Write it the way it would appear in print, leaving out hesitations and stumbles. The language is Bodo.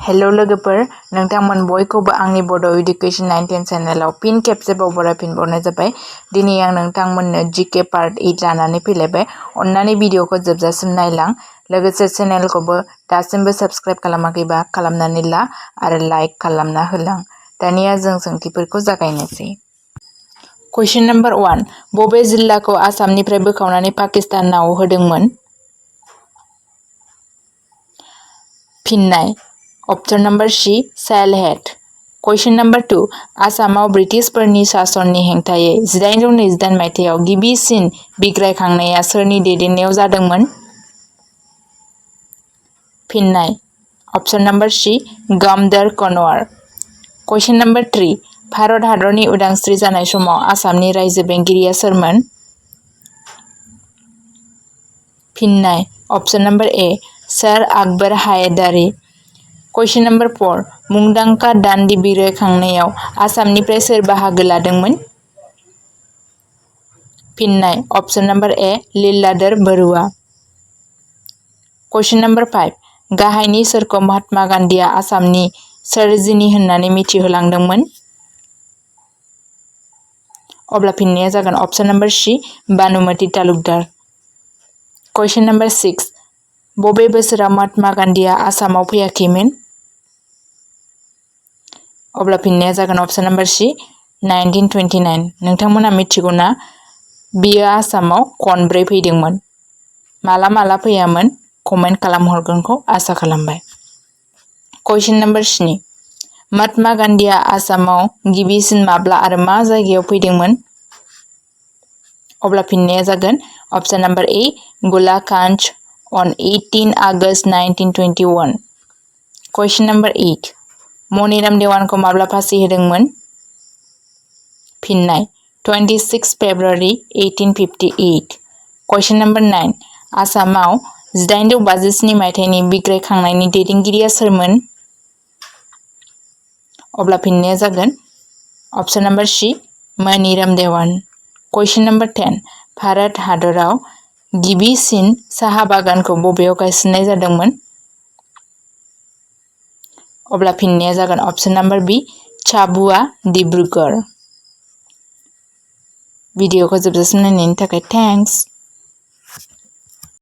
हेलो लोगोफोर नोंथांमोन बयखौबो आंनि बड' इडुकेशन 910 चेनेलाव फिन खेबसेबाव बरायफिनबावनाय जाबाय। दिनै आं नोंथांमोननो जीके पार्ट 8 लानानै फैलायबाय। अन्नानै भिडिअखौ जोबजासिम नायलां। लोगोसे चेनेलखौबो दासिमबो सब्सक्राइब खालामाखैबा खालामनानै ला आरो लाइक खालामना होलां। दानिया जों सोंथिफोरखौ जागायनोसै। कुइसन नम्बर 1 बबे जिल्लाखौ आसामनिफ्राय बोखावनानै पाकिस्तानाव होदोंमोन? फिननाय ऑप्शन नंबर सी साइलहेट। कुइसन नम्बर 2 आसामाव ब्रिटिशफोरनि सासननि हेंथायै 1828 मायथाइयाव गिबिसिन बिग्रायखांनाया सोरनि दैदेननायाव जादोंमोन? फिननाय ऑप्शन नंबर सी गमदर कनवार। कुइसन नम्बर 3 भारत हादरनि उदांस्रि जानाय समाव आसामनि रायजो बेंगिरिया सोरमोन? फिननाय option number A sir Akbar Hydari. कुइसन नम्बर 4 मुंदांखा दान्दी बिग्रायखांनायाव आसामनिफ्राय सोर बाहागो लादोंमोन? फिननाय option number A Liladhar Barua. कुइसन नम्बर 5 गाहायनि सोरखौ महात्मा गान्धीआ आसामनि सोरजिनि होननानै मिथिहोलांदोंमोन? अब्ला फिननाया जागोन option number C Banumathi Talukdar. कुइसन नम्बर 6 बबे बोसोराव महात्मा गान्धीआ आसामाव फैयाखैमोन? अब्ला फिननाया जागोन ऑप्शन नंबर सी 1929। नोंथांमोना मिथिगौना बियो आसामाव खनब्रै फैदोंमोन। माला माला फैयामोन कमेन्ट खालामहरगोनखौ आसा खालामबाय। कुइसन नम्बर 7 महात्मा गान्धीआ आसामाव गिबिसिन माब्ला आरो मा जायगायाव फैदोंमोन? अब्ला फिननाया जागोन ऑप्शन नंबर ए गोलाकांड on 18 August 1921। कुइसन नम्बर 8 मनिराम देवानखौ माब्ला फासि होदोंमोन? फिननाय 26 फेब्रुवारि 1858। कुइसन नम्बर 9 आसामाव 1857 मायथाइनि बिग्रायखांनायनि दैदेनगिरिया सोरमोन? अब्ला फिननाया जागोन ऑप्शन नम्बर सी मनिराम देवान। कुइसन नम्बर 10 भारत हादराव गिबिसिन साहा बागानखौ बबेयाव गायसननाय जादोंमोन? अब्ला फिननाया जागोन ऑप्शन नम्बर बी चाबुआ डिब्रुगढ़। भिडिअखौ जोबजासिम नायनायनि थाखाय थेंक्स।